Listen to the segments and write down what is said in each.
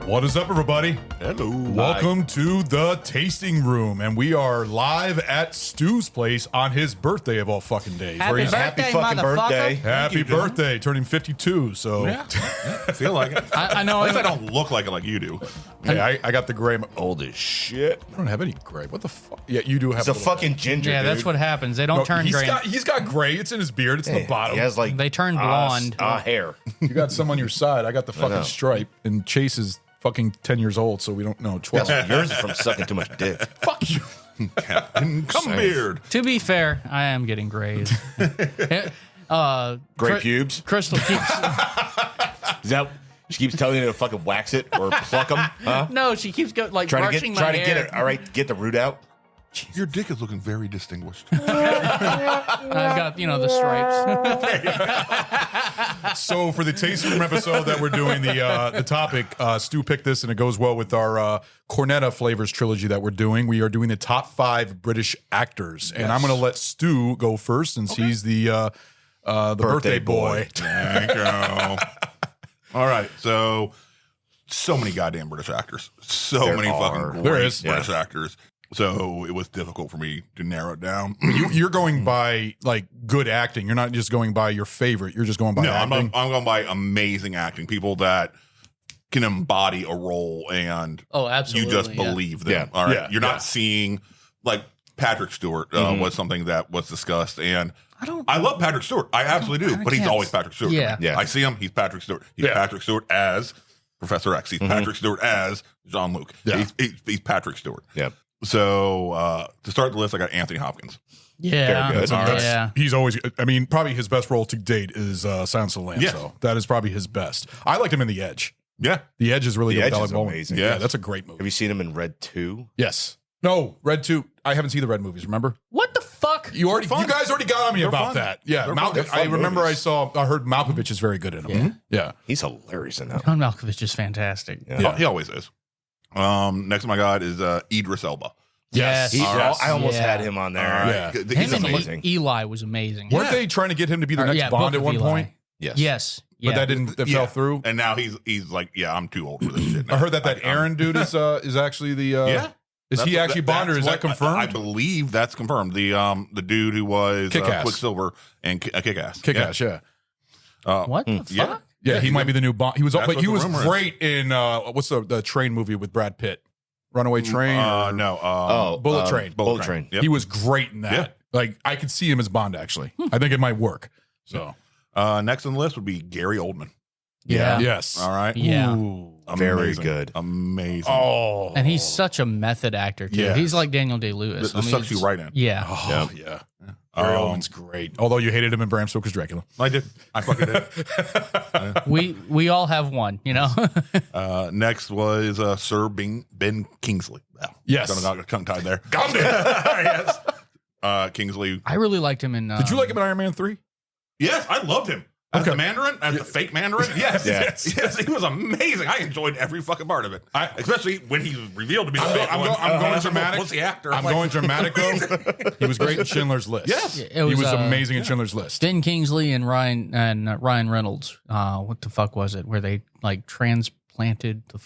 What is up, everybody? Hello. Welcome to the tasting room, and we are live at Stu's place on his birthday of all fucking days. Happy he's birthday, Happy fucking motherfucker. birthday. happy you, John. birthday, turning 52. So Yeah, I feel like it. I know. At least I don't look like it like you do. yeah, I got the gray. Old as shit. I don't have any gray. What the fuck? Yeah, you do have. It's a little fucking ginger, Yeah, dude. that's what happens. They don't No, turn gray. he's got gray. It's in his beard. It's in the bottom. He has like They turn blonde. hair. You got some on your side. I got the fucking know. stripe, and Chase is fucking 10 years old, so we don't know. 12. Yours is from sucking too much dick. Fuck you. Captain Come Beard. To be fair, I am getting grays. Gray pubes. Crystal keeps. Is that? She keeps telling you to fucking wax it or pluck them. Huh? No, she keeps like Try brushing to my get hair. it. All right, get the root out. Your dick is looking very distinguished. I've got the stripes. So for the tasting room episode that we're doing, the topic, Stu picked this, and it goes well with our Cornetta flavors trilogy that we're doing. We are doing the top 5 British actors, and I'm going to let Stu go first since he's the birthday boy. Thank you. All right, so many goddamn British actors. So There many are. fucking There great is. British actors. So it was difficult for me to narrow it down. You're going by like good acting. You're not just going by your favorite. You're just going by No, I'm acting. going by amazing acting. People that can embody a role and Oh, absolutely. you just yeah. believe them. Yeah. All right. Yeah. You're Yeah. not seeing like Patrick Stewart was something that was discussed. And don't- I love Patrick Stewart. I absolutely do. I But he's can't- always Patrick Stewart. to Yeah. me. Yeah. I see him. He's Patrick Stewart. He's Yeah. Patrick Stewart as Professor X. He's Patrick Stewart as Jean-Luc. Yeah. He's Patrick Stewart. Yeah. So to start the list, I got Anthony Hopkins. Yeah. Very good. Yeah. He's always, I mean, probably his best role to date is Silence of the Lambs. Yeah. So that is probably his best. I liked him in The Edge. Yeah. The Edge is really The good. Edge with is Alec Baldwin. amazing. Yeah, Yeah. that's a great movie. Have you seen him in Red 2? Yes. No, Red 2. I haven't seen the Red movies, remember? What the fuck? You fun. guys already got on me They're about fun. that. Yeah. They're Malkovich. fun I remember movies. I heard Malkovich is very good in them. Yeah. He's hilarious in that. John Malkovich is fantastic. Yeah. Yeah. He always is. Next to my God is Idris Elba. Yes. He- Yes. I almost Yeah. had him on there. Yeah. He's Him and amazing. amazing. Eli was amazing. Weren't they trying to get him to be the Or, next yeah, Bond Book at of one Eli. point? Yes. Yes. But Yeah. that didn't, that Yeah. fell through? And now he's like, yeah, I'm too old for this shit. Now. I heard that I'm- Aaron dude is actually the, Yeah. is he actually Bond or is that that's what- confirmed? I believe that's confirmed. The dude who was Kick-Ass. Quicksilver and Kick-Ass. Kick-Ass, yeah. What the fuck? Yeah. Yeah, he might be the new Bond. He was, That's but what he the was rumor is. great in what's the train movie with Brad Pitt, Runaway Train. or No. Bullet Train. Bullet Train. Yep. He was great in that. Yeah. Like I could see him as Bond. Actually, I think it might work. So Next on the list would be Gary Oldman. Yeah. yes, All right. Yeah. Ooh. Very Amazing. good. Amazing. Oh, And he's such a method actor too. Yes. He's like Daniel Day-Lewis. This sucks you right in. Yeah. oh yeah. Gary Oldman's great. Although you hated him in Bram Stoker's Dracula. I did. I fucking did. We all have one, you know. Next was Sir Ben Kingsley. Wow. Yes. Got a tongue tied there. Got him. Yes. Kingsley. I really liked him in. Did you like him in Iron Man 3? Yes, I loved him. As Okay. the Mandarin, as the fake Mandarin. Yes, Yeah. yes, he was amazing. I enjoyed every fucking part of it. Especially when he was revealed to be the fake one. I'm going dramatic. What's the actor? I'm going dramatic though. He was great in Schindler's List. Yes. It he was, was amazing in Schindler's List. Ben Kingsley and Ryan Reynolds? What the fuck was it? Where they like transplanted the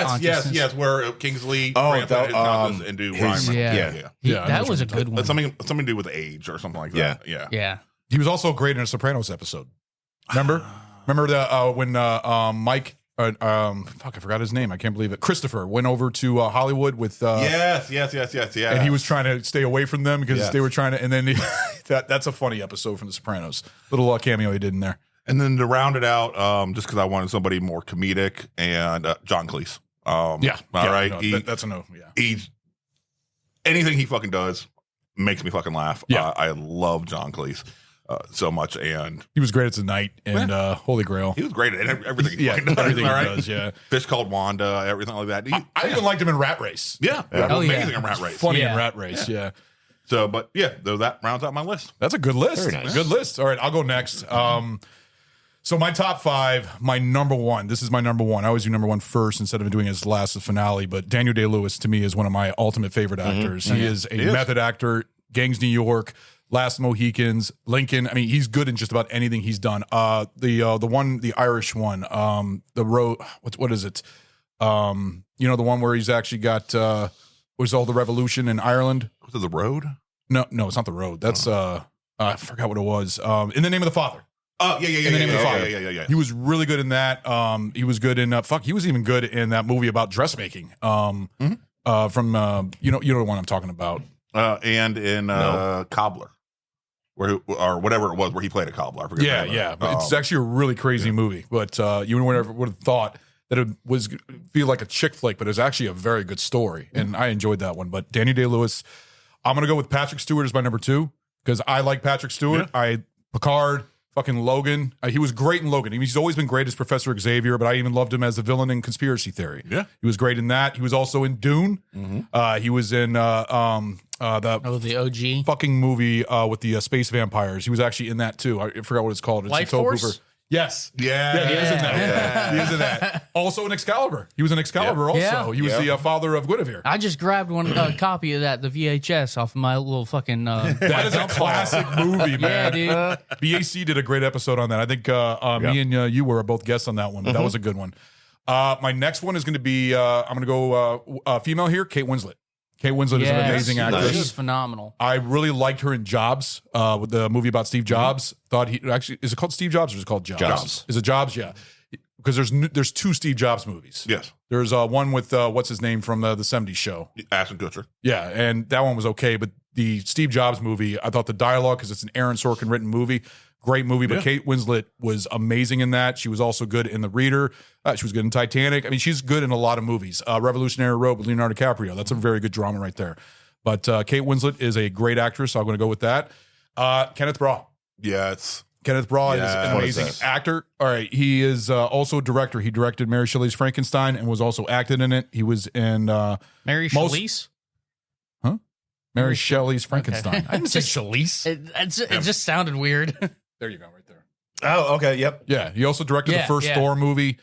consciousness? Where Kingsley Oh, translated his conscience his- into his- Ryan Reynolds. Yeah. Yeah. He- Yeah, I know that what was a you're good one. That's something to do with age or something like that. Yeah. Yeah. He was also great in a Sopranos episode. Remember the when Mike fuck, I forgot his name. I can't believe it. Christopher went over to Hollywood with Yes. and he was trying to stay away from them because Yes. they were trying to. And then that's a funny episode from The Sopranos. Little cameo he did in there. And then to round it out, just because I wanted somebody more comedic, and John Cleese. All right. no, that's a no. Yeah, He's anything he fucking does makes me fucking laugh. Yeah. I love John Cleese so much, and he was great at Tonight and Holy Grail. he was great at everything. He Yeah, fucking does, everything he all right? does. Yeah, Fish Called Wanda, everything like that. I even liked him in Rat Race. Yeah, Oh, yeah. amazing in Rat Race. Funny in Yeah. Rat Race. Yeah. So, but yeah, though that rounds out my list. That's a good list. Very nice. Good list. All right, I'll go next. So my top 5, my number 1. This is my number 1. I always do number 1 first instead of doing his last finale. But Daniel Day-Lewis to me is one of my ultimate favorite actors. He is a method actor. Gangs New York, Last Mohicans, Lincoln. I mean, he's good in just about anything he's done. The Irish one, the road. What is it? You know, the one where he's actually got was all the revolution in Ireland. Was it The Road? No, it's not The Road. That's I forgot what it was. In the Name of the Father. Oh, yeah. In the Name of the Father. Yeah. He was really good in that. He was good in he was even good in that movie about dressmaking. From you know the one I'm talking about. And in Cobbler, or whatever it was, where he played a cobbler. I forget. Yeah. But it's actually a really crazy movie. But you would have thought that it was feel like a chick flick, but it was actually a very good story, and I enjoyed that one. But Daniel Day-Lewis, I'm gonna go with Patrick Stewart as my number 2 because I like Patrick Stewart. Picard. Fucking Logan. He was great in Logan. He's always been great as Professor Xavier, but I even loved him as the villain in Conspiracy Theory. Yeah. He was great in that. He was also in Dune. He was in the OG fucking movie with the space vampires. He was actually in that too. I forgot what it's called. It's Life Tobe Force? Hooper. Yes. Yeah. He is in that. He is in that. Also in Excalibur. He was in Excalibur also. Yeah. He was the father of Guinevere. I just grabbed one copy of that, the VHS, off of my little fucking. That is a classic movie, man. Yeah, dude. BAC did a great episode on that. I think me and you were both guests on that one, but that was a good one. My next one is going to be I'm going to go female here, Kate Winslet. Kate Winslet is an amazing actress. She's phenomenal. I really liked her in Jobs, with the movie about Steve Jobs. Thought he actually is it called Steve Jobs or is it called Jobs? Jobs. Is it Jobs? Yeah, because there's 2 Steve Jobs movies. Yes. There's one with what's his name from the '70s show. Ashton Kutcher. Yeah, and that one was okay, but the Steve Jobs movie, I thought the dialogue, because it's an Aaron Sorkin written movie, great movie. But Kate Winslet was amazing in that. She was also good in The Reader. She was good in Titanic. I mean, she's good in a lot of movies. Revolutionary Road with Leonardo DiCaprio. That's a very good drama right there. But Kate Winslet is a great actress, so I'm going to go with that. Kenneth Branagh. Yeah, Kenneth Branagh is an amazing actor. All right, he is also a director. He directed Mary Shelley's Frankenstein and was also acted in it. He was in Mary Shelley's? Mary Shelley's Frankenstein. Okay. I didn't say Shelley's. It just sounded weird. There you go, right there. Oh, okay. Yep. Yeah, he also directed the first Thor movie.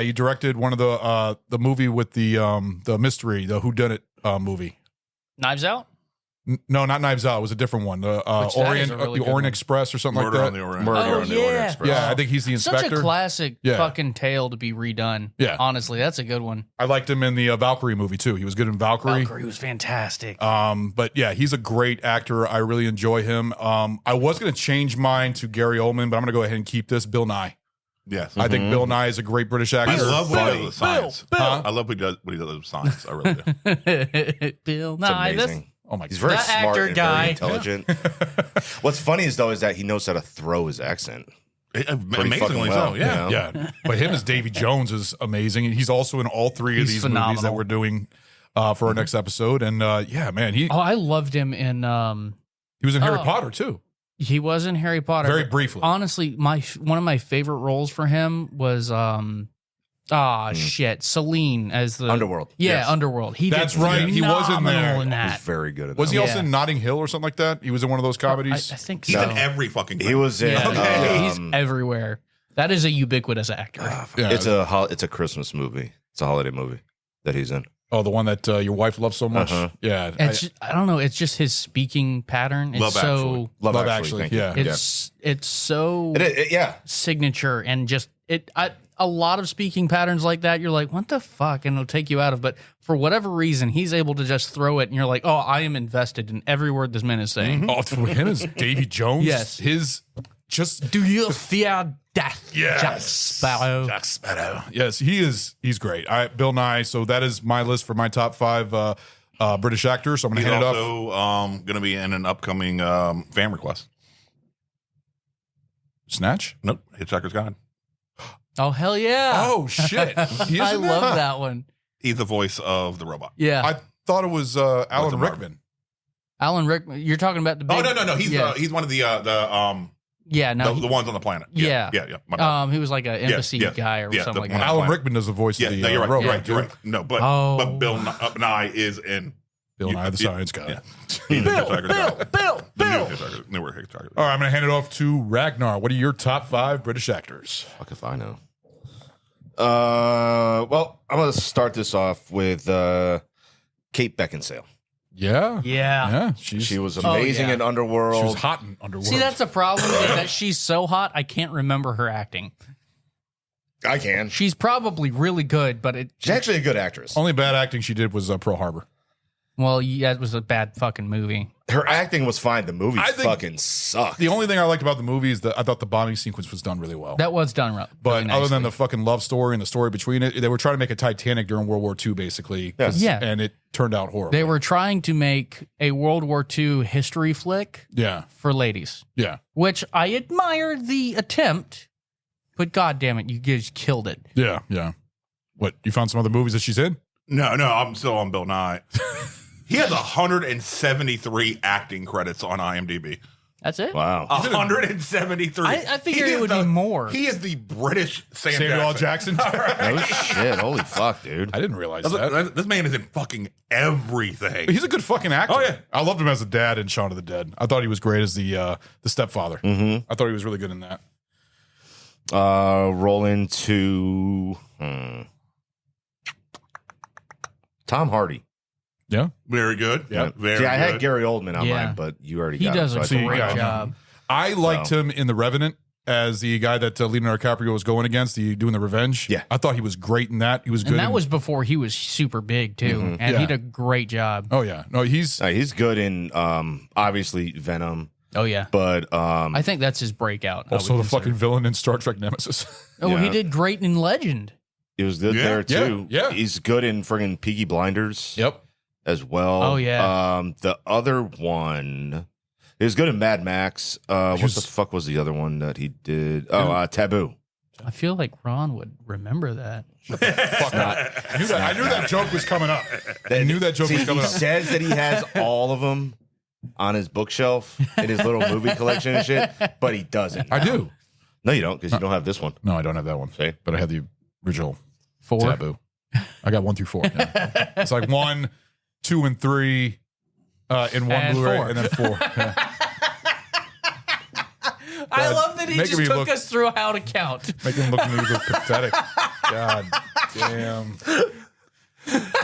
He directed one of the movie with the mystery, the whodunit movie. Knives Out? No, not Knives Out. It was a different one. The Orient Express or something Murder like on that. the Orient. Murder Oh, on the Orient yeah. Express. Yeah, I think he's the inspector. Such a classic Yeah. fucking tale to be redone. Yeah. Honestly, that's a good one. I liked him in the Valkyrie movie too. He was good in Valkyrie. Valkyrie was fantastic. But yeah, he's a great actor. I really enjoy him. I was going to change mine to Gary Oldman, but I'm going to go ahead and keep this. Bill Nye. Yes. I think Bill Nye is a great British actor. I love what he does with science. Bill. I love what he does with science. I really do. Bill It's Nye. amazing. Oh my He's god. very That smart actor and guy. very intelligent. What's funny is that he knows how to throw his accent. Amazingly fucking well, so. Yeah. you know? Yeah, but him as Davy Jones is amazing, and he's also in all 3 of He's these movies that phenomenal. we're doing for our next episode. And yeah, man, he Oh, I loved him in. was in Harry oh. Potter too, He was in Harry Potter. very but briefly. Honestly, one of my favorite roles for him was Celine as the Underworld. Yeah, Yes. Underworld. He That's did right, he was in phenomenal there. in He's that. very good at that. Was he also Yeah. in Notting Hill or something like that? He was in one of those I comedies. think He's so. in every fucking thing. He was in. Yeah, he's everywhere. That is a ubiquitous actor. Yeah. It's a Christmas movie. It's a holiday movie that he's in. Oh, the one that your wife loves so much. Uh-huh. Yeah, I don't know. It's just his speaking pattern. It's Love so Love, Love Actually. Actually, Thank you. yeah. it's so Yeah. signature and just a lot of speaking patterns like that. You're like, what the fuck, and it'll take you out of. But for whatever reason, he's able to just throw it, and you're like, oh, I am invested in every word this man is saying. Oh, for him as Davy Jones. Yes. his just Do you fear death, Yes. Jack Sparrow? Jack Sparrow. Yes, he's great. Bill Nye. So that is my list for my top 5 British actors. So I'm going He's to hand it off. also going to be in an upcoming fan request. Snatch. Nope. Hitchhiker's Guide. Oh hell yeah! Oh shit, he is I in that? love that one. He's the voice of the robot. Yeah, I thought it was Alan Martin? Rickman. Alan Rickman. You're talking about the big. Oh no. He's he's one of the ones on the planet. Yeah. Yeah. My bad. He was like an embassy yes. guy or Yeah, something the like one that. I- Alan Rickman does the voice Yeah, of the no, you're right. robot. You're dude. right. No, but Oh. Bill Nye is in Bill Nye the Science Guy. Yeah. He's in Hitchhiker's Guide. The newer Hitchhiker's All right, I'm going to hand it off to Ragnar. What are your top 5 British actors? Fuck if I know. Well, I'm going to start this off with Kate Beckinsale. Yeah, Yeah. She was amazing yeah. in Underworld. She was hot in Underworld. See, that's the problem is that she's so hot, I can't remember her acting. I can. She's probably really good, but She's actually a good actress. Only bad acting she did was Pearl Harbor. well, yeah, it was a bad fucking movie. Her acting was fine. The movie I think fucking sucked. The only thing I liked about the movie is that I thought the bombing sequence was done really well. That was done right. But really other than nicely. the fucking love story and the story between it, they were trying to make a Titanic during World War II, basically. 'Cause- Yeah. And it turned out horrible. they were trying to make a World War II history flick Yeah. for ladies, Yeah. which I admire the attempt, but god damn it, you guys killed it. Yeah. Yeah. What? You found some other movies that she's in? No, I'm still on Bill Nye. He has 173 acting credits on IMDb. That's it. Wow. 173. I figured He it is would be more. He is the British Samuel L. Jackson? Oh, shit. Holy fuck, dude. I didn't realize that. This man is in fucking everything. He's a good fucking actor. Oh, yeah. I loved him as a dad in Shaun of the Dead. I thought he was great as the stepfather. I thought he was really good in that. Roll into Tom Hardy. Yeah. Very good. Yeah. Very See, I had good. Gary Oldman on Yeah. mine, but you already He got does him. a so I think great I got him. job. I liked him in The Revenant as the guy that Leonardo DiCaprio was going against, doing the revenge. Yeah. I thought he was great in that. He was good. And that in- was before he was super big too, and Yeah. he did a great job. Oh, yeah. No, he's. He's good in obviously Venom, Oh yeah, but I think that's his breakout. I Also, would the consider. fucking villain in Star Trek Nemesis. Oh, Yeah. he did great in Legend. he was good Yeah. there too. Yeah. He's good in friggin' Peaky Blinders Yep. as well. Oh, yeah. The other one, he was good in Mad Max. What was- the fuck was the other one that he did? Oh, Taboo. I feel like Ron would remember that. Fuck not. I knew that joke was coming up. I knew that joke See, was he coming up. says that he has all of them on his bookshelf in his little movie collection and shit, but he doesn't. I do. No, you don't, because you don't have this one. No, I don't have that one. See? But I have the original 4. Taboo. I got 1 through 4. Yeah. It's like 1, 2, and 3 in one And Blu-ray, 4. and then 4. Yeah. I love that he making just me took look- us through how to count. Make him look a little pathetic. God damn.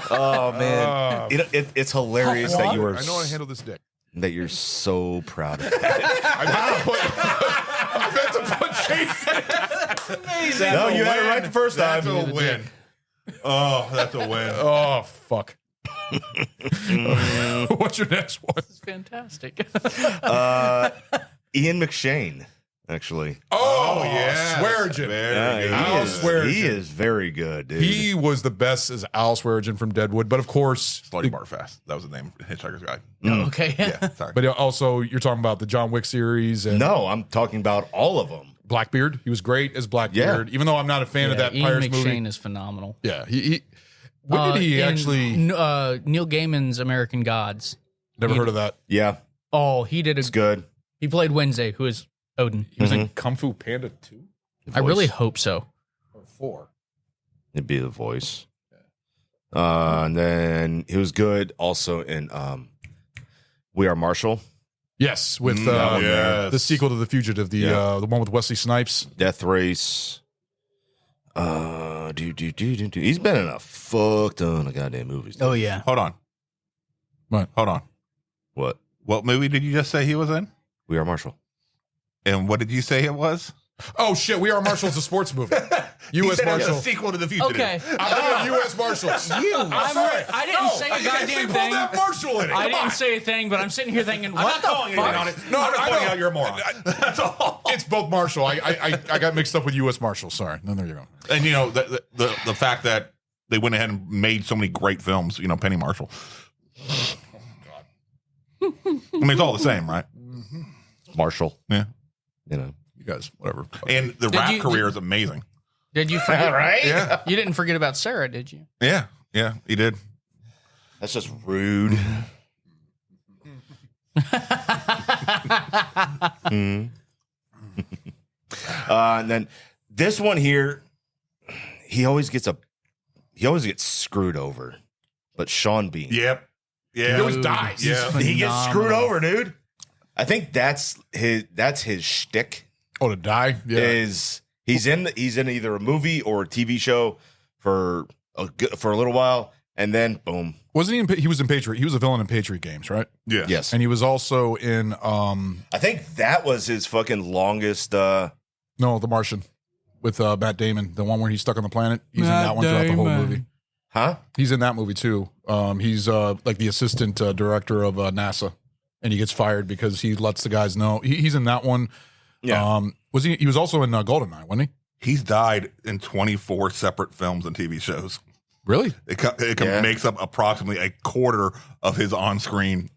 Oh man, it's hilarious that you were I know how to handle this dick. that you're so proud of it. I meant to put Chase in. No, you had it right the first time. That's a win. Oh, that's a win. Oh, fuck. What's your next one? It's fantastic. Ian McShane, actually. Oh, yeah. Swearingen. Very good. Al Swearingen. He is very good, dude. He was the best as Al Swearingen from Deadwood, but of course, Slutty Barfast. That was the name of Hitchhiker's Guide. Okay. Yeah, sorry. but also you're talking about the John Wick series and No, I'm talking about all of them. Blackbeard. He was great as Blackbeard, even though I'm not a fan of that Ian Pirates McShane movie. is phenomenal. Yeah, he when did he In, actually? Neil Gaiman's American Gods. Never heard of that. Yeah, Oh, he did a it's good. He played Wednesday, who is Odin. He was in Kung Fu Panda 2 I really hope so. or 4. It'd be the voice. And then he was good also in We Are Marshall, Yes, with yes. the sequel to The Fugitive, the one with Wesley Snipes. Death Race. He's been in a fuck ton of goddamn movies. Oh yeah. Hold on. What? Hold on. What? What movie did you just say he was in? We Are Marshall. And what did you say it was? Oh shit, We Are Marshals, a sports movie. He U.S. said it was Marshal. a sequel to The Fugitive. Okay. I'm thinking U.S. Marshals. I'm sorry. I didn't say a goddamn Pull thing. that Marshal in it. I Come on. didn't say a thing, but I'm sitting here thinking, I'm what not the calling you fuck? on it. No, I'm just I pointing know. out you're a moron. That's all. It's both Marshall. I got mixed up with U.S. Marshals. Sorry. No, there you go. And you know the fact that they went ahead and made so many great films. You know, Penny Marshall. I mean, it's all the same, right? Marshall. Yeah. You know. You guys, whatever. And the Did rap you- career is amazing. Did you forget? Right? Yeah. You didn't forget about Sarah, did you? Yeah. Yeah. He did. That's just rude. And then this one here, he always gets screwed over. But Sean Bean. Yep. Yeah. He always dies. Yeah. He gets screwed Phenomenal. over, dude. I think that's his shtick. Oh, to die? Yeah. Is he's in either a movie or a TV show for a little while, and then boom. Wasn't he he was in Patriot. He was a villain in Patriot Games, right? Yeah. Yes, And he was also in I think that was his fucking longest. no, The Martian. with Matt Damon, the one where he's stuck on the planet. He's in that one throughout the whole movie. Huh? He's in that movie too. He's like the assistant director of NASA, and he gets fired because he lets the guys know. He's in that one. Yeah. Was he? He was also in Goldeneye, wasn't he? He's died in 24 separate films and TV shows. Really? It makes up approximately a quarter of his on-screen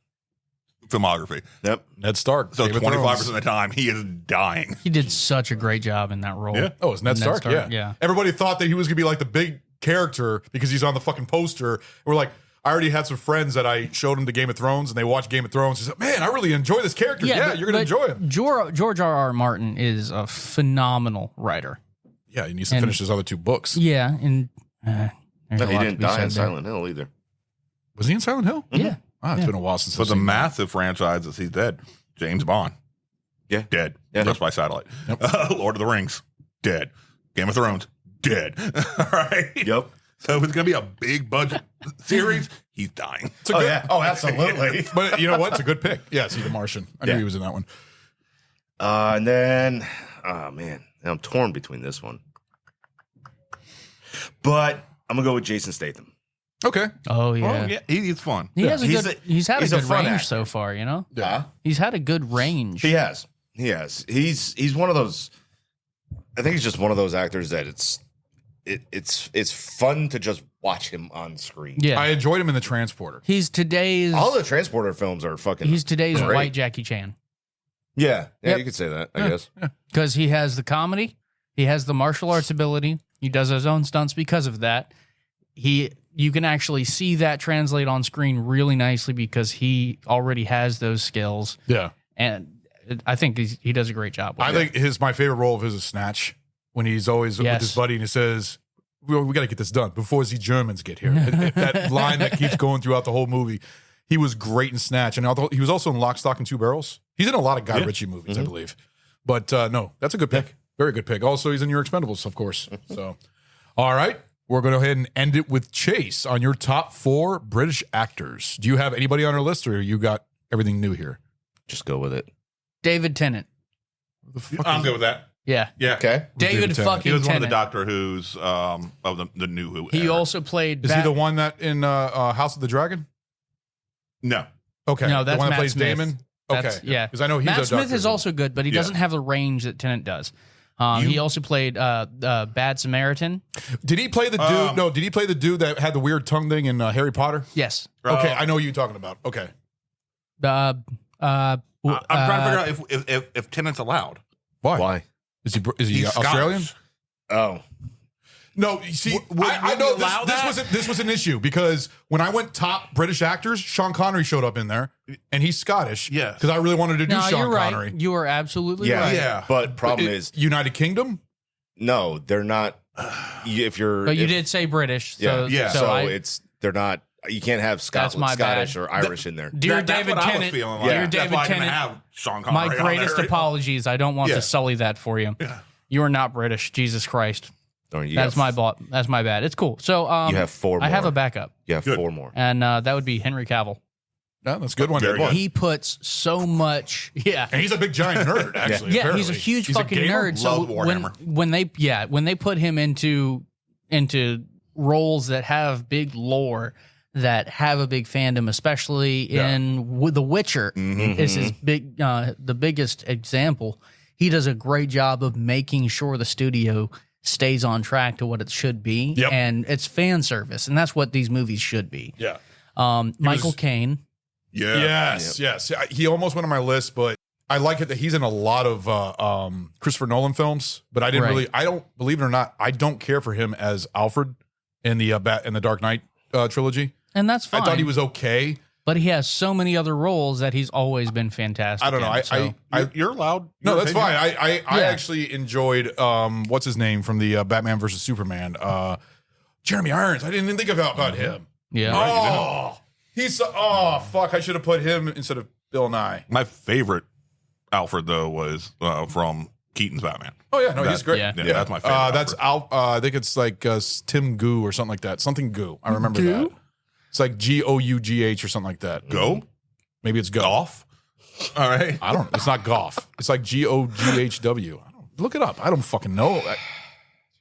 filmography. Yep. Ned Stark. So Game of 25% Thrones. of the time, he is dying. He did such a great job in that role. Yeah. Oh, it's Ned Stark. Yeah. Everybody thought that he was gonna be like the big character because he's on the fucking poster. We're like, I already had some friends that I showed him the Game of Thrones, and they watched Game of Thrones. He said, "Man, I really enjoy this character. Yeah, you're gonna enjoy him." George R.R. Martin is a phenomenal writer. Yeah, he needs to finish his other 2 books. Yeah, and there's No, a he lot to didn't be die said in there. Silent Hill either. Was he in Silent Hill? Yeah. Ah, it's been a while since. But I've the seen that. massive franchises, he's dead. James Bond, Yeah. dead. Yeah. Just by satellite. Lord of the Rings, dead. Game of Thrones, dead. All right. Yep. So if it's going to be a big budget series, he's dying. It's a good, yeah. Oh, absolutely. But you know what? It's a good pick. Yeah, see The Martian. I knew Yeah. he was in that one. And then, oh man, I'm torn between this one. But I'm gonna go with Jason Statham. Okay. Oh yeah. Well, yeah, he's fun. He has a He's good. a- He's had a he's a good fun range actor. so far. You know, Yeah. he's had a good range. He has. He's one of those. I think he's just one of those actors that it's fun to just watch him on screen. Yeah, I enjoyed him in The Transporter. he's today's. All the Transporter films are fucking. He's today's great. white Jackie Chan Yeah, Yep. you could say that. I guess. because he has the comedy, he has the martial arts ability, he does his own stunts because of that. You can actually see that translate on screen really nicely because he already has those skills, Yeah. and I think he does a great job. With I it. think my favorite role of his is Snatch, when he's always Yes. with his buddy and he says, we got to get this done before the Germans get here. That line that keeps going throughout the whole movie. He was great in Snatch. And although he was also in Lock, Stock, and Two Barrels. He's in a lot of Guy Ritchie movies, I believe. But no, that's a good pick. Very good pick. Also, he's in Your Expendables, of course. So, all right. We're going to go ahead and end it with Chase on your top 4 British actors. Do you have anybody on our list, or you got everything new here? Just go with it. David Tennant. I'm good with that. Yeah, Yeah. Okay. David Tennant. fucking He was one of the Tennant. Doctor Who's of the new Who. He era. also played. Is he the one that in House of the Dragon? No. Okay. No, that's the one that Matt plays Smith. Damon? That's- Okay. yeah. Because I know he's Matt a Smith Doctor is Who. also good, but he Yeah. doesn't have the range that Tennant does. He also played Bad Samaritan. Did he play the dude? No, did he play the dude that had the weird tongue thing in Harry Potter? Yes. Okay, I know who you're talking about. Okay. I'm trying to figure out if Tennant's allowed. Why? Is he He's Australian? Scottish. Oh, No, you see, Would I we know allow that? this was an issue because when I went top British actors, Sean Connery showed up in there, and he's Scottish. Yes. because I really wanted to do No, Sean you're Connery. right. You are absolutely yeah, right. Yeah. But problem is, United Kingdom. no, they're not. If you're, But you if- did say British. So, yeah. So, So they're not. You can't have That's my Scottish bad. or Irish in there. dear That's David what I was Tennant. feeling like. Dear Yeah. That's David why I didn't Tennant. have Sean Connery My on greatest there. apologies. I don't want Yeah. to sully that for you. You are not British. Jesus Christ. That's my That's my bad. It's cool. So You have 4 more. I have a backup, You have Good. 4 more. and that would be Henry Cavill. Yeah, that's a good one. Very good. He puts so much. Yeah. And he's a big giant nerd. Actually, Yeah, he's a apparently. huge He's a fucking gamer? nerd. So Love Warhammer. when they put him into roles that have big lore, that have a big fandom, especially in The Witcher, is his big the biggest example. He does a great job of making sure the studio stays on track to what it should be, Yep. and it's fan service, and that's what these movies should be. Yeah. Michael Caine. Yeah. Yes. He almost went on my list, but I like it that he's in a lot of Christopher Nolan films. But I didn't Right. really. I don't believe it or not. I don't care for him as Alfred in the Dark Knight trilogy. And that's fine. I thought he was okay. But he has so many other roles that he's always been fantastic. I don't know. in, so- You're allowed. No, your that's opinion. fine. I Yeah. actually enjoyed what's his name from the Batman versus Superman, Jeremy Irons. I didn't even think about him. yeah. Oh, fuck! I should have put him instead of Bill Nye. My favorite Alfred though was from Keaton's Batman. Oh yeah, no, he's great. yeah. Yeah, that's my favorite. That's Alfred. I think it's like Tim Goo or something like that. Something Goo. I remember that. It's like Gough or something like that. Go Maybe it's Go. golf. All right. I don't. It's not Goff. It's like Goghw. Look it up. I don't fucking know.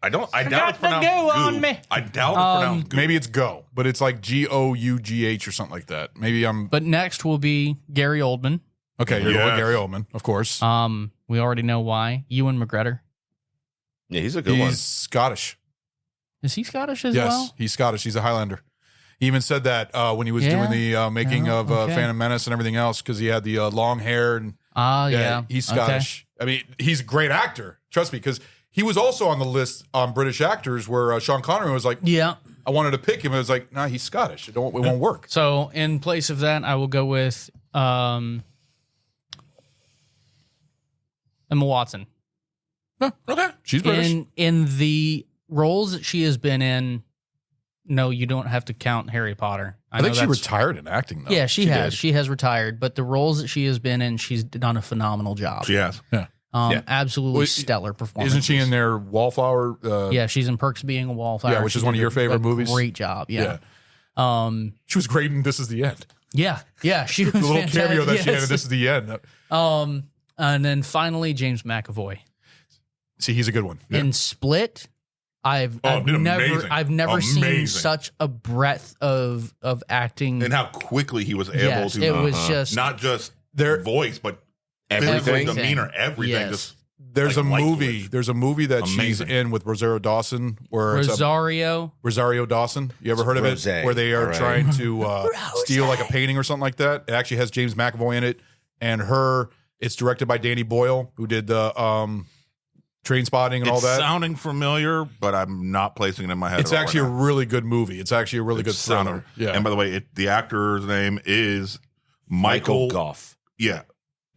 I doubt got it's the pronounced goo on goo. me. I doubt it's pronounced goo. Maybe it's Go, but it's like Gough or something like that. Maybe I'm But next will be Gary Oldman. okay. You're going Yes. Gary Oldman, of course. We already know why. Ewan McGregor. Yeah, he's a good He's one. Scottish. Is he Scottish as Yes, well? he's Scottish. He's a Highlander. He even said that when he was Yeah. doing the making of okay. Phantom Menace and everything else, because he had the long hair and Yeah. he's Okay. Scottish. I mean, he's a great actor. Trust me, because he was also on the list on British actors where Sean Connery was like, Yeah. I wanted to pick him. I was like, nah, he's Scottish. It won't work. So in place of that, I will go with Emma Watson. Okay, she's British. In the roles that she has been in, no, you don't have to count Harry Potter. I think know she that's- retired in acting, though. Yeah, she has. did. She has retired, but the roles that she has been in, she's done a phenomenal job. She has. Yeah. Absolutely Well, stellar performance. Isn't she in there, Wallflower? Yeah, she's in Perks of Being a Wallflower. Yeah, which is She one of did your favorite movies. Great job. Yeah. She was great in This Is the End. Yeah. She was The little fantastic. cameo that she had in Yes. This Is the End. And then finally, James McAvoy. See, he's a good one. Yeah. In Split, I've did amazing. never seen Amazing. such a breadth of acting. And how quickly he was able Yes, to it was just not just There- voice, but Everything. physical demeanor, everything. Yes. Just There's like a light movie. switch. There's a movie that she's Amazing. in with Rosario Dawson, where it's Rosario. Rosario Dawson. You ever heard of Rose, it? Where they are all right. trying to steal like a painting or something like that. It actually has James McAvoy in it, and her. It's directed by Danny Boyle, who did the Train Spotting and all it's that. sounding familiar, but I'm not placing it in my head. It's at all actually right a now. really good movie. It's actually a really good It's thriller. sounding- Yeah. And by the way, the actor's name is Michael Goff. Yeah.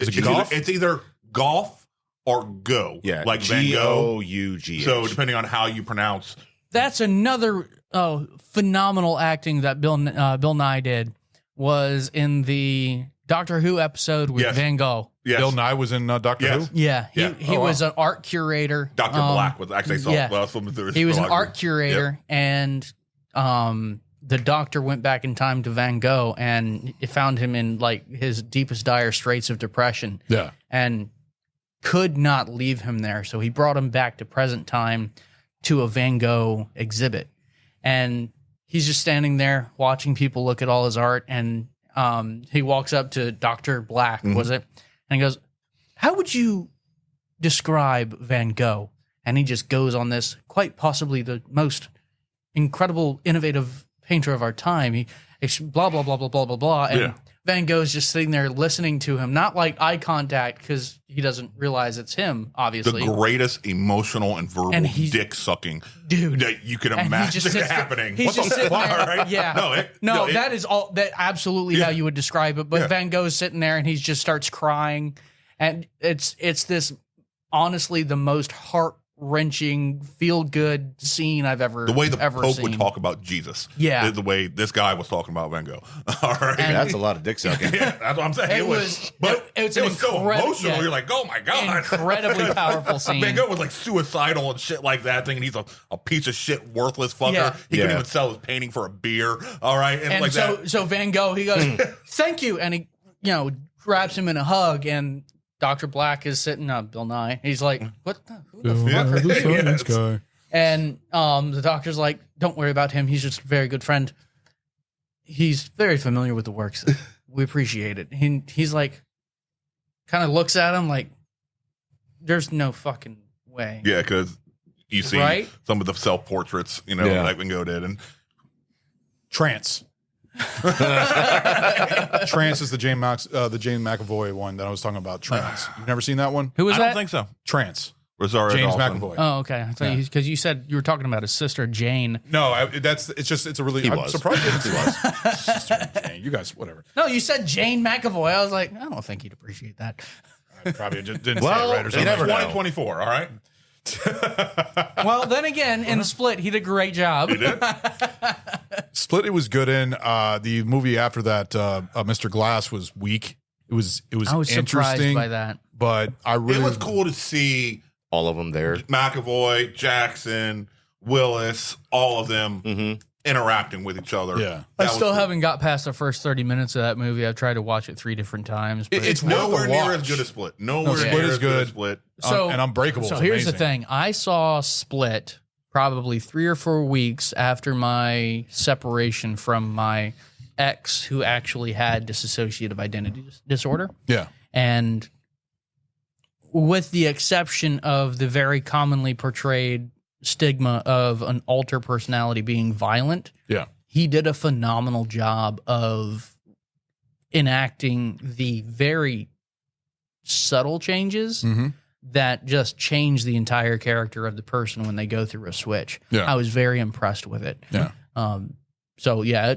Is it it's Goff? It's either golf or go. Yeah, Like Van Gogh. Gough. So depending on how you pronounce. That's another phenomenal acting that Bill Nye did was in the Doctor Who episode with Yes. Van Gogh. Yes. Bill Nye was in Doctor Yes. Who. Yeah, Yeah. he Oh, was wow. an art curator. Dr. Black was actually saw. yeah. Well, from the He was an Black- art curator, and the doctor went back in time to Van Gogh and it found him in like his deepest dire straits of depression. Yeah. And could not leave him there. So he brought him back to present time to a Van Gogh exhibit. And he's just standing there watching people look at all his art. And he walks up to Dr. Black, was it? And he goes, "How would you describe Van Gogh?" And he just goes on this, quite possibly the most incredible, innovative painter of our time. He blah, blah, blah, blah, blah, blah, blah. And Yeah. Van Gogh's just sitting there listening to him, not like eye contact because he doesn't realize it's him, The obviously. greatest emotional and verbal And he's- dick sucking Dude. that you can And he imagine just sits there- happening. he's What just the sitting fuck? there. Right? Yeah. No, That is all that absolutely how you would describe it. But Yeah. Van Gogh's sitting there and he just starts crying. And it's this honestly the most heart-wrenching, feel-good scene I've ever the way the ever Pope seen. would talk about Jesus. Yeah. The way this guy was talking about Van Gogh. All right. And- That's a lot of dick sucking. Yeah, that's what I'm saying. It was- but it's it an was so incredi- emotional. yeah. You're like, oh my god, Incredibly powerful scene. Van Gogh was like suicidal and shit like that, thinking he's a piece of shit, worthless fucker. Yeah. He couldn't Yeah. even sell his painting for a beer. All right, and, And like so, that. so Van Gogh, he goes, "Thank you," and he, grabs him in a hug. And Dr. Black is sitting up, Bill Nye. He's like, "What? Who the fuck?" the science Yes. guy. And the doctor's like, "Don't worry about him. He's just a very good friend. He's very familiar with the works. We appreciate it." He's like, kind of looks at him like, "There's no fucking way." Yeah, because you see Right? some of the self portraits, Yeah. like Van Gogh did, and Trance. Trance is the James McAvoy one that I was talking about. Trance. You've never seen that one? Who was I that? don't think so. Trance. Rosario James Dawson. McAvoy. Oh, okay. Because you said you were talking about his sister Jane. No, it's a really. He I'm was. surprised you didn't see Sister Jane. You guys, whatever. No, you said Jane McAvoy. I was like, I don't think he'd appreciate that. I probably just didn't Well, say it right or you something. never know. 2024, all right? Well, then again, in Split, he did a great job. He did? Split. It was good in the movie after that. Mr. Glass was weak. It was I was surprised interesting by that. but I really It was cool to see All of them there. McAvoy, Jackson, Willis, all of them interacting with each other. Yeah. I That still was- haven't got past the first 30 minutes of that movie. I've tried to watch it 3 different times. But worth It's a nowhere near watch. as good as Split. Nowhere Split near is as good as good. Split. so and Unbreakable. So is here's the amazing. thing: I saw Split probably 3 or 4 weeks after my separation from my ex, who actually had dissociative identity disorder. Yeah. And with the exception of the very commonly portrayed stigma of an alter personality being violent, Yeah. he did a phenomenal job of enacting the very subtle changes that just change the entire character of the person when they go through a switch. Yeah. I was very impressed with it. Yeah. So yeah,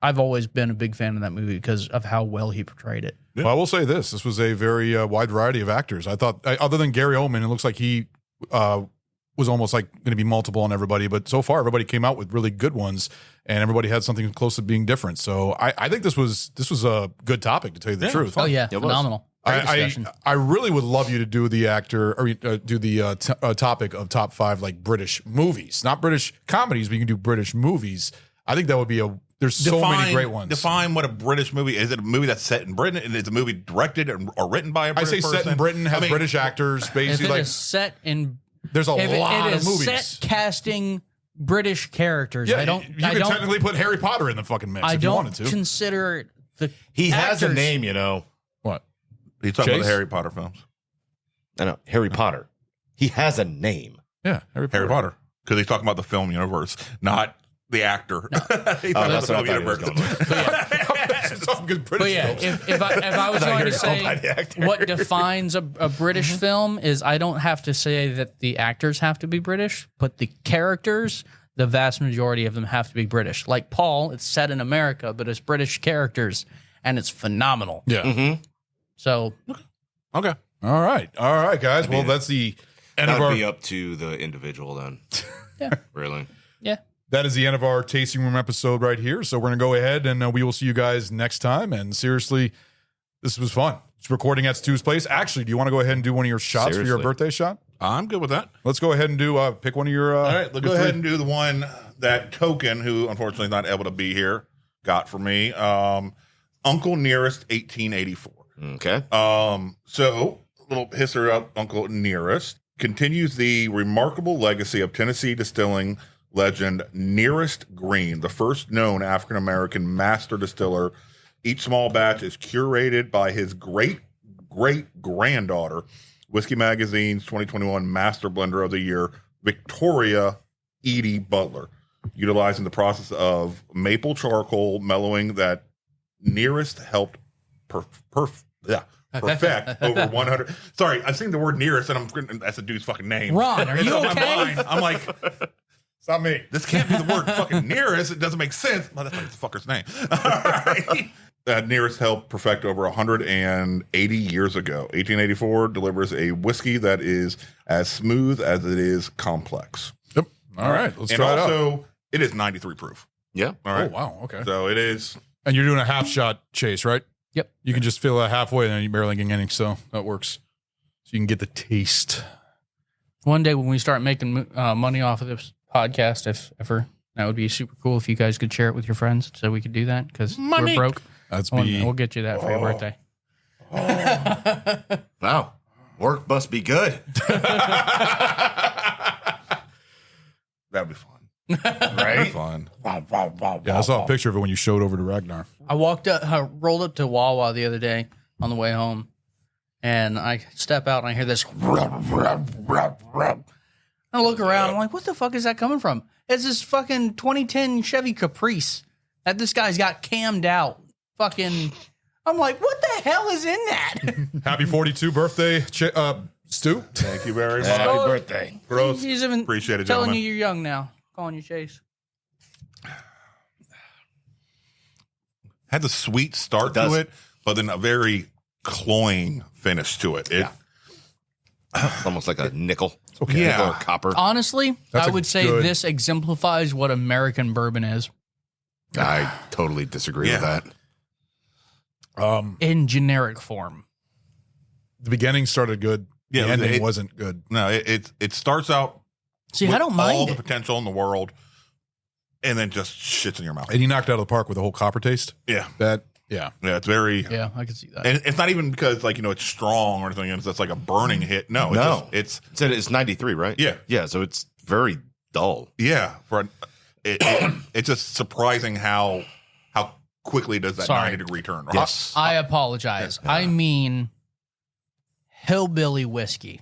I've always been a big fan of that movie because of how well he portrayed it. Well, I will say this. This was a very wide variety of actors. I thought, other than Gary Oldman, it looks like he was almost like going to be multiple on everybody. But so far, everybody came out with really good ones, and everybody had something close to being different. So I think this was a good topic, to tell you the truth. Oh yeah, phenomenal. Great discussion. I really would love you to do the actor or do the topic of top 5 like British movies, not British comedies, but you can do British movies. I think that would be there's so many great ones. Define what a British movie is. It a movie that's set in Britain? And it's a movie directed or written by a British person? set in Britain, has British actors, If basically. it Like, is set in, there's a lot it of is movies. set casting British characters. Yeah, I don't. you could technically put Harry Potter in the fucking mix I if you wanted don't to. consider the. He has a actors- name, you know. What? He's talking about Chase? the Harry Potter films. I know Harry Potter. He has a name. Yeah, Harry Potter. Because he's talking about the film universe, not the actor. He's talking about that's the what I film thought he was universe. going Some good British But yeah, films. if I was I thought going you to were going by the say actor. what defines a British film is, I don't have to say that the actors have to be British, but the characters, the vast majority of them have to be British. Like Paul, it's set in America, but it's British characters, and it's phenomenal. Yeah. So Okay. All right, guys. Well, that's the end That of would our. be up to the individual then. Yeah. Really. yeah. That is the end of our tasting room episode right here. So we're going to go ahead and we will see you guys next time. And seriously, this was fun. It's recording at Stu's place. Actually, do you want to go ahead and do one of your shots for your Seriously. birthday shot? I'm good with that. Let's go ahead and do pick one of your. All right, let's go ahead and do the one that Token, who unfortunately is not able to be here, got for me. Uncle Nearest 1884. Okay. So, a little history of Uncle Nearest continues the remarkable legacy of Tennessee distilling legend Nearest Green, the first known African American master distiller. Each small batch is curated by his great granddaughter, Whiskey Magazine's 2021 Master Blender of the Year, Victoria Edie Butler, utilizing the process of maple charcoal mellowing that Nearest helped perfect over 100. Sorry, I'm saying the word Nearest, and that's a dude's fucking name. Ron, are And you so in my okay? mind, I'm like, It's not me. this can't be the word fucking Nearest. It doesn't make sense. Well, that's not the fucker's name. All right. Nearest helped perfect over 180 years ago. 1884 delivers a whiskey that is as smooth as it is complex. Yep. All right. Let's And try it out. also, it is 93 proof. Yeah. All right. Oh, wow. Okay. So it is. And you're doing a half shot chase, right? Yep. You can just fill it halfway and then you're barely getting anything. So that works. So you can get the taste. One day when we start making money off of this podcast, if ever, that would be super cool if you guys could share it with your friends so we could do that because we're broke. That's We'll get you that for your birthday. Wow. Work must be good. That'd be fun. Right? Fun. Yeah, I saw a picture of it when you showed over to Ragnar. I rolled up to Wawa the other day on the way home, and I step out and I hear this. I look around. I'm like, what the fuck is that coming from? It's this fucking 2010 Chevy Caprice that this guy's got cammed out. Fucking. I'm like, what the hell is in that? Happy 42 birthday, Stu. Thank you very much. Happy birthday. Gross. He's even Appreciate it, telling gentlemen. you you're young now. Calling you Chase. Had the sweet start It does. to it, but then a very cloying finish to it. It's almost like a nickel. okay. Nickel Yeah. or copper. Honestly, That's I a would say good- this exemplifies what American bourbon is I totally disagree with Yeah. that. in generic form. The beginning started good. Yeah, The ending it- wasn't good. No, it starts out See, with I don't all mind the it. potential in the world, and then just shits in your mouth. And he knocked it out of the park with the whole copper taste. Yeah, That, yeah. yeah, it's very. Yeah, I can see that. And it's not even because it's strong or anything. It's just like a burning hit. No, No. it's It's 93, right? Yeah. Yeah, so it's very dull. Yeah, it's just surprising how quickly does that Sorry. 90-degree turn. Right? Yes. I apologize. I mean hillbilly whiskey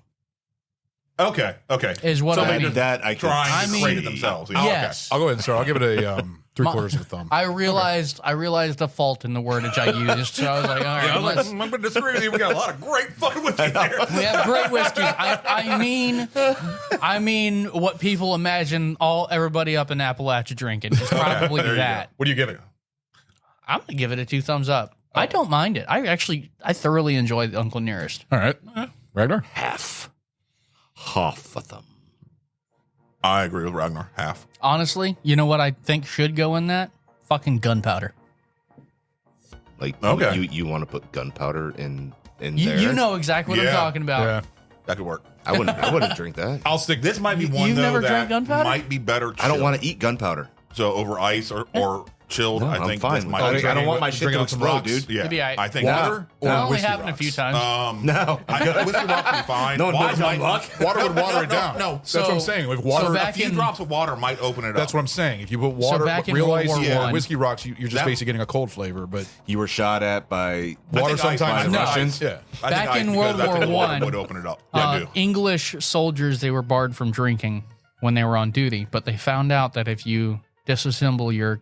Okay. is what I That, mean. that I can Trying I to mean- create it themselves. Yeah. Yes. I'll go ahead and start. I'll give it a 3/4 of a thumb. I realized the fault in the wordage I used, so I was like, all right, I'm let's, going to disagree with you. We got a lot of great fucking whiskey there. we have great whiskey. I mean what people imagine everybody up in Appalachia drinking is probably there you that. What do you give it? I'm gonna give it a 2 thumbs up. I don't mind it. I thoroughly enjoy the Uncle Nearest. All right. Ragnar? half of them. I agree with Ragnar. Half. Honestly, you know what I think should go in that? Fucking gunpowder. Like, Okay. you want to put gunpowder in You, there? you know exactly what I'm Yeah. talking about. Yeah. That could work. I wouldn't drink that. I'll stick. This might be You- one you've though never that drank gunpowder? might be better. I don't want to eat gunpowder. So over ice or chilled. No, I I'm think fine this with might that. be I don't want my Drink shit it to on some explode, rocks. dude. Yeah, Maybe I think Water That or only whiskey happened a rocks? few times. No. Whiskey rocks would be fine. No one Wine knows on might- luck. Water would water it down. No, That's what I'm saying. If water, so a back few in- drops of water might open it up. that's what I'm saying. If you put water, back in real World ice, War or I- whiskey rocks, you're just That- basically getting a cold flavor. But You were shot at by water think sometimes. No. Russians. Yeah. I think Back ice in because World I think War the water I, would open it up. Yeah, I do. English soldiers, they were barred from drinking when they were on duty, but they found out that if you disassemble your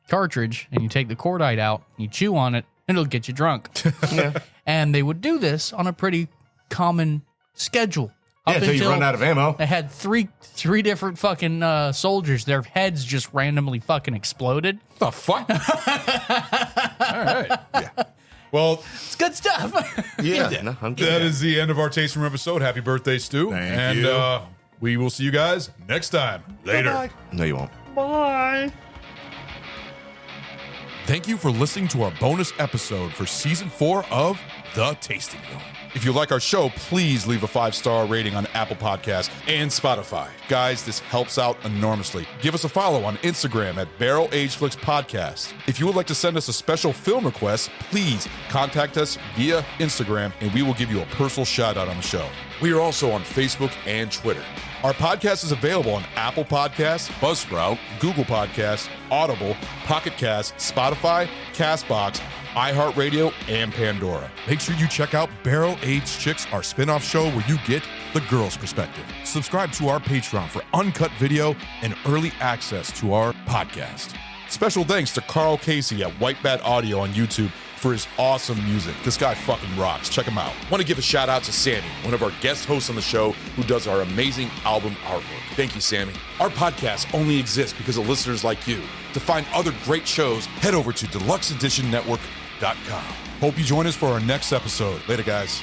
cartridge and you take the cordite out, you chew on it, it'll get you drunk. And they would do this on a pretty common schedule. Yeah, until you run out of ammo. They had three different fucking soldiers. Their heads just randomly fucking exploded. The fuck? All right. Yeah. Well, It's good stuff. Yeah, no, I'm that good. is the end of our Tasting Room episode. Happy birthday, Stu. Thank and you. We will see you guys next time. Later. No, you won't. Bye. Thank you for listening to our bonus episode for season 4 of The Tasting Room. If you like our show, please leave a 5-star rating on Apple Podcasts and Spotify. Guys, this helps out enormously. Give us a follow on Instagram at Barrel Age Flicks Podcast. If you would like to send us a special film request, please contact us via Instagram and we will give you a personal shout out on the show. We are also on Facebook and Twitter. Our podcast is available on Apple Podcasts, Buzzsprout, Google Podcasts, Audible, Pocket Cast, Spotify, Castbox, iHeartRadio, and Pandora. Make sure you check out Barrel Aged Chicks, our spin-off show where you get the girl's perspective. Subscribe to our Patreon for uncut video and early access to our podcast. Special thanks to Carl Casey at White Bat Audio on YouTube for his awesome music. This guy fucking rocks. Check him out. Want to give a shout out to Sammy, one of our guest hosts on the show who does our amazing album artwork. Thank you, Sammy. Our podcast only exists because of listeners like you. To find other great shows, head over to deluxeeditionnetwork.com. Hope you join us for our next episode. Later, guys.